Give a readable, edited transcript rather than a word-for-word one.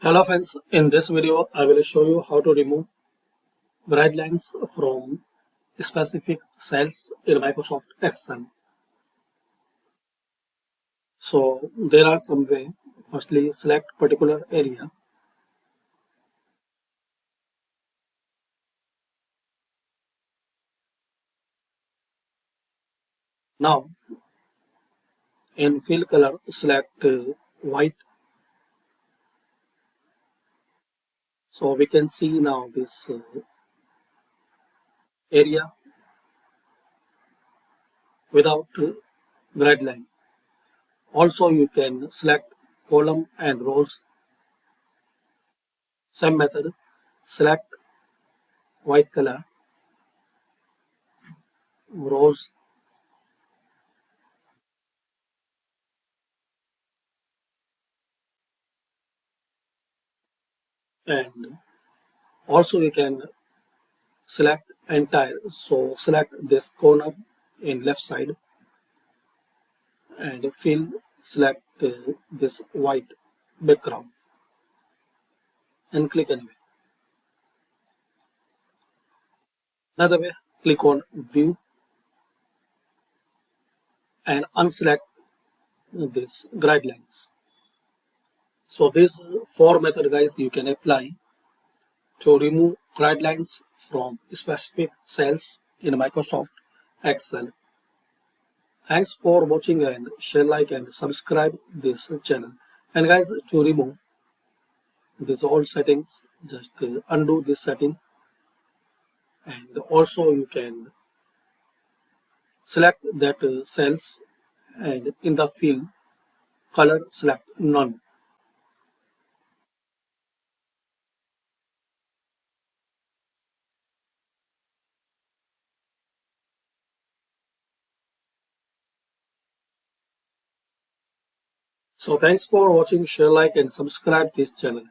Hello friends, in this video I will show you how to remove guidelines from specific cells in Microsoft Excel. So there are some way. Firstly, select particular area. Now in fill color select white. So we can see now this area without guideline. Also you can select column and rows. Same method, select white color, rows, and also you can select entire. So select this corner in left side and fill, select this white background and click anywhere. Another way, click on view and unselect this guidelines. So this four method guys you can apply to remove guidelines from specific cells in Microsoft Excel. Thanks for watching and share, like and subscribe this channel. And guys, to remove these all settings, just undo this setting, and also you can select that cells and in the field color select none. So thanks for watching, share, like and subscribe this channel.